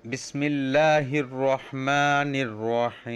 بسم اللہ الرحمن الرحیم۔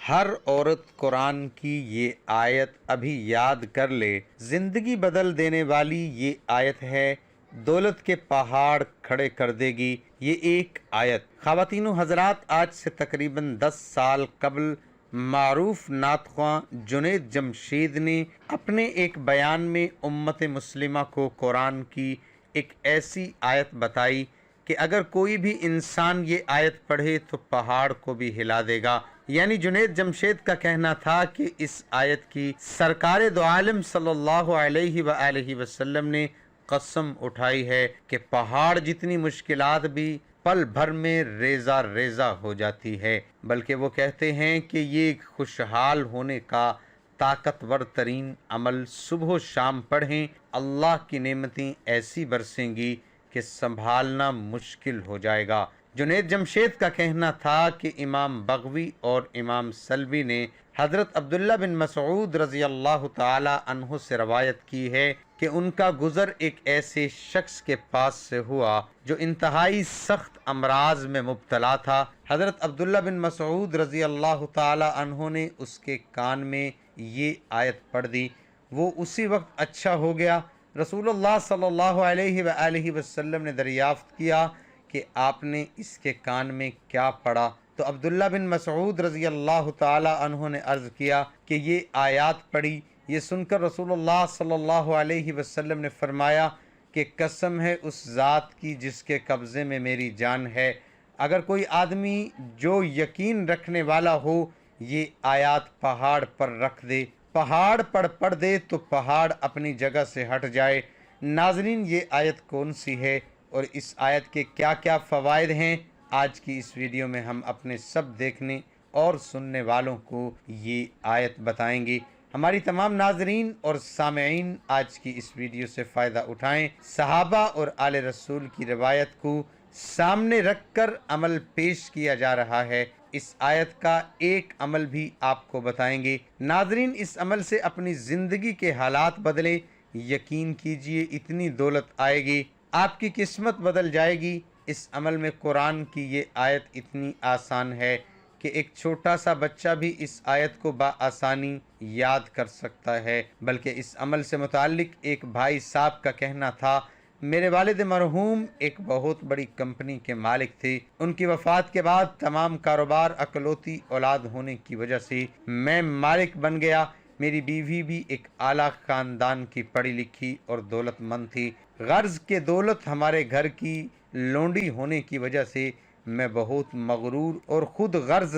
ہر عورت قرآن کی یہ آیت ابھی یاد کر لے، زندگی بدل دینے والی یہ آیت ہے، دولت کے پہاڑ کھڑے کر دے گی یہ ایک آیت۔ خواتین و حضرات، آج سے تقریباً 10 سال قبل معروف نعت خواں جنید جمشید نے اپنے ایک بیان میں امت مسلمہ کو قرآن کی ایک ایسی آیت بتائی کہ اگر کوئی بھی انسان یہ آیت پڑھے تو پہاڑ کو بھی ہلا دے گا۔ یعنی جنید جمشید کا کہنا تھا کہ اس آیت کی سرکار دو عالم صلی اللہ علیہ وآلہ وسلم نے قسم اٹھائی ہے کہ پہاڑ جتنی مشکلات بھی پل بھر میں ریزہ ریزہ ہو جاتی ہے، بلکہ وہ کہتے ہیں کہ یہ خوشحال ہونے کا طاقتور ترین عمل صبح و شام پڑھیں، اللہ کی نعمتیں ایسی برسیں گی کہ سنبھالنا مشکل ہو جائے گا۔ جنید جمشید کا کہنا تھا کہ امام بغوی اور امام سلوی نے حضرت عبداللہ بن مسعود رضی اللہ تعالی عنہ سے روایت کی ہے کہ ان کا گزر ایک ایسے شخص کے پاس سے ہوا جو انتہائی سخت امراض میں مبتلا تھا۔ حضرت عبداللہ بن مسعود رضی اللہ تعالی عنہ نے اس کے کان میں یہ آیت پڑھ دی، وہ اسی وقت اچھا ہو گیا۔ رسول اللہ صلی اللہ علیہ وآلہ وسلم نے دریافت کیا کہ آپ نے اس کے کان میں کیا پڑھا؟ تو عبداللہ بن مسعود رضی اللہ تعالی عنہ نے عرض کیا کہ یہ آیات پڑھی۔ یہ سن کر رسول اللہ صلی اللہ علیہ وسلم نے فرمایا کہ قسم ہے اس ذات کی جس کے قبضے میں میری جان ہے، اگر کوئی آدمی جو یقین رکھنے والا ہو یہ آیات پہاڑ پر رکھ دے، پہاڑ پر پڑھ دے تو پہاڑ اپنی جگہ سے ہٹ جائے۔ ناظرین، یہ آیت کون سی ہے اور اس آیت کے کیا کیا فوائد ہیں، آج کی اس ویڈیو میں ہم اپنے سب دیکھنے اور سننے والوں کو یہ آیت بتائیں گے۔ ہماری تمام ناظرین اور سامعین آج کی اس ویڈیو سے فائدہ اٹھائیں۔ صحابہ اور آل رسول کی روایت کو سامنے رکھ کر عمل پیش کیا جا رہا ہے۔ اس آیت کا ایک عمل بھی آپ کو بتائیں گے۔ ناظرین، اس عمل سے اپنی زندگی کے حالات بدلیں، یقین کیجئے اتنی دولت آئے گی، آپ کی قسمت بدل جائے گی۔ اس عمل میں قرآن کی یہ آیت اتنی آسان ہے کہ ایک چھوٹا سا بچہ بھی اس آیت کو بآسانی یاد کر سکتا ہے۔ بلکہ اس عمل سے متعلق ایک بھائی صاحب کا کہنا تھا، میرے والد مرحوم ایک بہت بڑی کمپنی کے مالک تھے، ان کی وفات کے بعد تمام کاروبار اکلوتی اولاد ہونے کی وجہ سے میں مالک بن گیا۔ میری بیوی بھی ایک اعلیٰ خاندان کی پڑھی لکھی اور دولت مند تھی، غرض کہ دولت ہمارے گھر کی لونڈی ہونے کی وجہ سے میں بہت مغرور اور خود غرض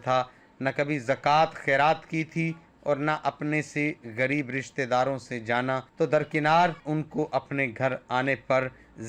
تھا، نہ کبھی زکوٰۃ خیرات کی تھی اور نہ اپنے سے غریب رشتہ داروں سے جانا تو درکنار ان کو اپنے گھر آنے پر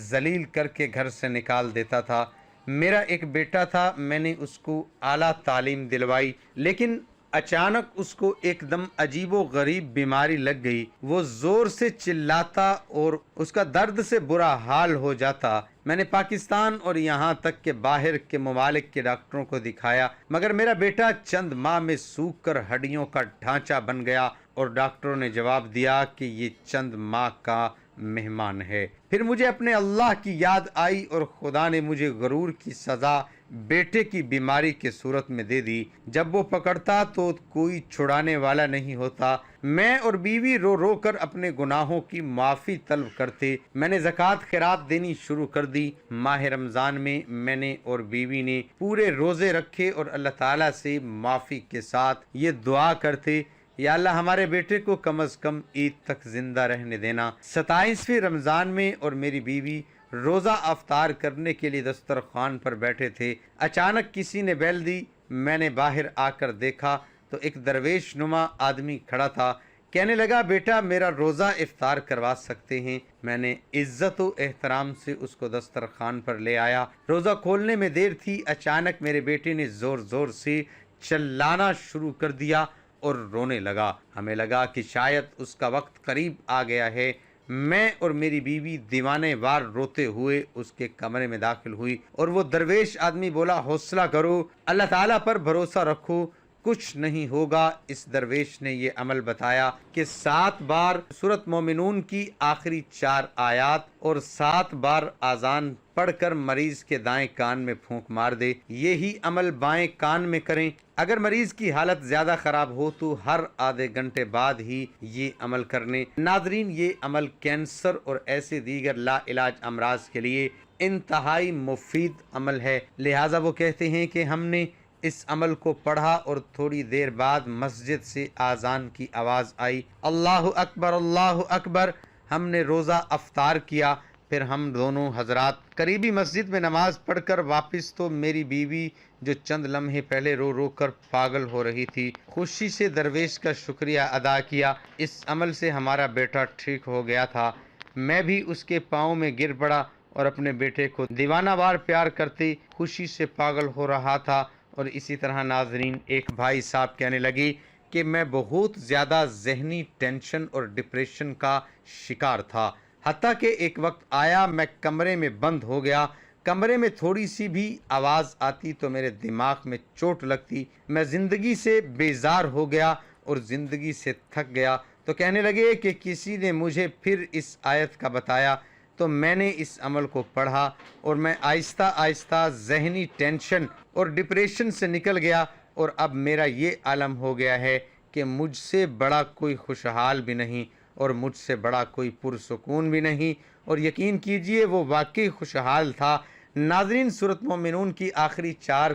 ذلیل کر کے گھر سے نکال دیتا تھا۔ میرا ایک بیٹا تھا، میں نے اس کو اعلیٰ تعلیم دلوائی، لیکن اچانک اس کو ایک دم عجیب و غریب بیماری لگ گئی، وہ زور سے چلاتا اور اس کا درد سے برا حال ہو جاتا۔ میں نے پاکستان اور یہاں تک کہ باہر کے ممالک کے ڈاکٹروں کو دکھایا، مگر میرا بیٹا چند ماہ میں سوکھ کر ہڈیوں کا ڈھانچہ بن گیا اور ڈاکٹروں نے جواب دیا کہ یہ چند ماہ کا مہمان ہے۔ پھر مجھے اپنے اللہ کی یاد آئی اور خدا نے مجھے غرور کی سزا بیٹے کی بیماری کے صورت میں دے دی۔ جب وہ پکڑتا تو کوئی چھڑانے والا نہیں ہوتا۔ میں اور بیوی رو رو کر اپنے گناہوں کی معافی طلب کرتے۔ میں نے زکوٰۃ خیرات دینی شروع کر دی۔ ماہ رمضان میں میں نے اور بیوی نے پورے روزے رکھے اور اللہ تعالیٰ سے معافی کے ساتھ یہ دعا کرتے، یا اللہ ہمارے بیٹے کو کم از کم عید تک زندہ رہنے دینا۔ 27ویں رمضان میں اور میری بیوی روزہ افطار کرنے کے لیے دسترخوان پر بیٹھے تھے، اچانک کسی نے بیل دی۔ میں نے باہر آ کر دیکھا تو ایک درویش نما آدمی کھڑا تھا، کہنے لگا بیٹا میرا روزہ افطار کروا سکتے ہیں؟ میں نے عزت و احترام سے اس کو دسترخوان پر لے آیا۔ روزہ کھولنے میں دیر تھی، اچانک میرے بیٹے نے زور زور سے چلانا شروع کر دیا اور رونے لگا۔ ہمیں لگا کہ شاید اس کا وقت قریب آ گیا ہے۔ میں اور میری بیوی دیوانے وار روتے ہوئے اس کے کمرے میں داخل ہوئی اور وہ درویش آدمی بولا، حوصلہ کرو، اللہ تعالیٰ پر بھروسہ رکھو، کچھ نہیں ہوگا۔ اس درویش نے یہ عمل بتایا کہ 7 بار سورۃ مومنون کی آخری 4 آیات اور 7 بار اذان پڑھ کر مریض کے دائیں کان میں پھونک مار دے۔ یہی عمل بائیں کان میں کریں۔ اگر مریض کی حالت زیادہ خراب ہو تو ہر آدھے گھنٹے بعد ہی یہ عمل کرنے۔ ناظرین، یہ عمل کینسر اور ایسے دیگر لا علاج امراض کے لیے انتہائی مفید عمل ہے، لہٰذا وہ کہتے ہیں کہ ہم نے اس عمل کو پڑھا اور تھوڑی دیر بعد مسجد سے اذان کی آواز آئی، اللہ اکبر اللہ اکبر۔ ہم نے روزہ افطار کیا، پھر ہم دونوں حضرات قریبی مسجد میں نماز پڑھ کر واپس تو میری بیوی جو چند لمحے پہلے رو رو کر پاگل ہو رہی تھی، خوشی سے درویش کا شکریہ ادا کیا۔ اس عمل سے ہمارا بیٹا ٹھیک ہو گیا تھا۔ میں بھی اس کے پاؤں میں گر پڑا اور اپنے بیٹے کو دیوانہ وار پیار کرتے خوشی سے پاگل ہو رہا تھا۔ اور اسی طرح ناظرین، ایک بھائی صاحب کہنے لگے کہ میں بہت زیادہ ذہنی ٹینشن اور ڈپریشن کا شکار تھا، حتیٰ کہ ایک وقت آیا میں کمرے میں بند ہو گیا، کمرے میں تھوڑی سی بھی آواز آتی تو میرے دماغ میں چوٹ لگتی، میں زندگی سے بیزار ہو گیا اور زندگی سے تھک گیا۔ تو کہنے لگے کہ کسی نے مجھے پھر اس آیت کا بتایا تو میں نے اس عمل کو پڑھا اور میں آہستہ آہستہ ذہنی ٹینشن اور ڈپریشن سے نکل گیا، اور اب میرا یہ عالم ہو گیا ہے کہ مجھ سے بڑا کوئی خوشحال بھی نہیں اور مجھ سے بڑا کوئی پرسکون بھی نہیں، اور یقین کیجئے وہ واقعی خوشحال تھا۔ ناظرین، سورۃ مومنون کی آخری 4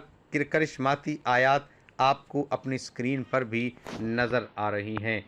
کرشماتی آیات آپ کو اپنی اسکرین پر بھی نظر آ رہی ہیں۔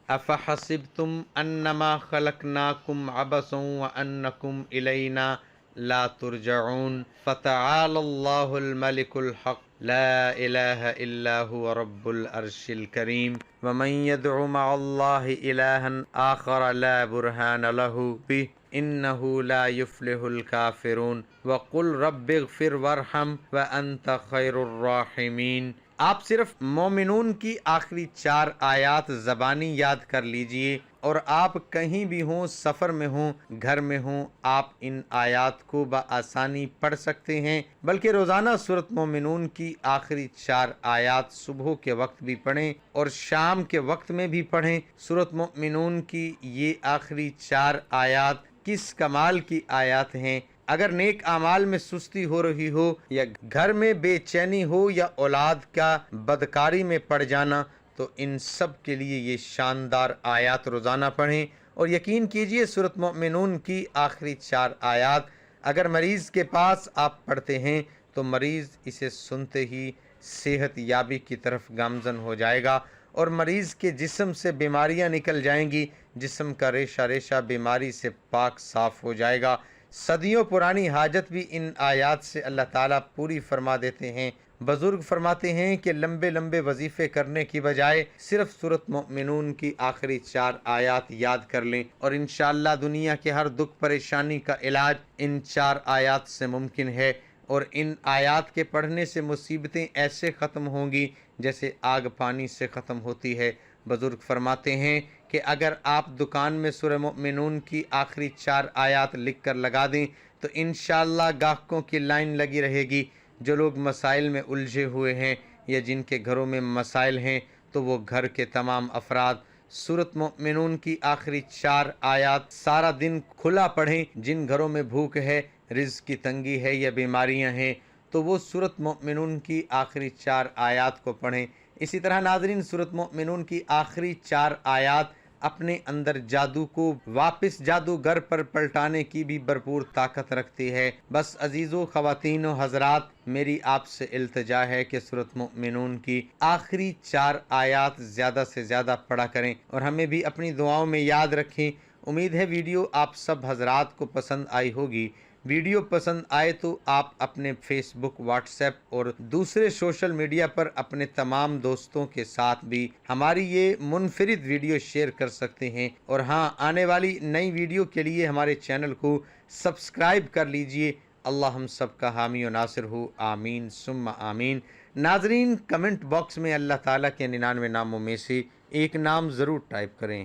افحسبتم انما خلقناکم عبثا وانکم الینا لا ترجعون فتعالى اللہ الملک الحق لا الہ الا هو رب العرش الکریم ومن يدع مع اللہ الہا آخر لا برہان له به انہ لا یفلح الکافرون وقل رب اغفر وارحم وانت خیر الراحمین۔ آپ صرف مومنون کی آخری 4 آیات زبانی یاد کر لیجئے، اور آپ کہیں بھی ہوں، سفر میں ہوں، گھر میں ہوں، آپ ان آیات کو بآسانی پڑھ سکتے ہیں۔ بلکہ روزانہ سورۃ مومنون کی آخری 4 آیات صبح کے وقت بھی پڑھیں اور شام کے وقت میں بھی پڑھیں۔ سورۃ مومنون کی یہ آخری 4 آیات کس کمال کی آیات ہیں۔ اگر نیک اعمال میں سستی ہو رہی ہو، یا گھر میں بے چینی ہو، یا اولاد کا بدکاری میں پڑ جانا، تو ان سب کے لیے یہ شاندار آیات روزانہ پڑھیں۔ اور یقین کیجئے سورۃ مومنون کی آخری 4 آیات اگر مریض کے پاس آپ پڑھتے ہیں تو مریض اسے سنتے ہی صحت یابی کی طرف گامزن ہو جائے گا، اور مریض کے جسم سے بیماریاں نکل جائیں گی، جسم کا ریشہ ریشہ بیماری سے پاک صاف ہو جائے گا۔ صدیوں پرانی حاجت بھی ان آیات سے اللہ تعالیٰ پوری فرما دیتے ہیں۔ بزرگ فرماتے ہیں کہ لمبے لمبے وظیفے کرنے کی بجائے صرف سورۃ مومنون کی آخری 4 آیات یاد کر لیں، اور انشاءاللہ دنیا کے ہر دکھ پریشانی کا علاج ان 4 آیات سے ممکن ہے، اور ان آیات کے پڑھنے سے مصیبتیں ایسے ختم ہوں گی جیسے آگ پانی سے ختم ہوتی ہے۔ بزرگ فرماتے ہیں کہ اگر آپ دکان میں سورہ مومنون کی آخری 4 آیات لکھ کر لگا دیں تو انشاءاللہ گاہکوں کی لائن لگی رہے گی۔ جو لوگ مسائل میں الجھے ہوئے ہیں یا جن کے گھروں میں مسائل ہیں، تو وہ گھر کے تمام افراد سورۃ مومنون کی آخری 4 آیات سارا دن کھلا پڑھیں۔ جن گھروں میں بھوک ہے، رزق کی تنگی ہے یا بیماریاں ہیں، تو وہ سورۃ مومنون کی آخری 4 آیات کو پڑھیں۔ اسی طرح ناظرین، سورۃ مومنون کی آخری 4 آیات اپنے اندر جادو کو واپس جادوگر پر پلٹانے کی بھی بھرپور طاقت رکھتی ہے۔ بس عزیزو، خواتین و حضرات، میری آپ سے التجا ہے کہ سورۃ مومنون کی آخری 4 آیات زیادہ سے زیادہ پڑھا کریں اور ہمیں بھی اپنی دعاؤں میں یاد رکھیں۔ امید ہے ویڈیو آپ سب حضرات کو پسند آئی ہوگی۔ ویڈیو پسند آئے تو آپ اپنے فیس بک، واٹس ایپ اور دوسرے سوشل میڈیا پر اپنے تمام دوستوں کے ساتھ بھی ہماری یہ منفرد ویڈیو شیئر کر سکتے ہیں، اور ہاں، آنے والی نئی ویڈیو کے لیے ہمارے چینل کو سبسکرائب کر لیجئے۔ اللہ ہم سب کا حامی و ناصر ہو، آمین ثم آمین۔ ناظرین، کمنٹ باکس میں اللہ تعالیٰ کے 99 ناموں میں سے ایک نام ضرور ٹائپ کریں۔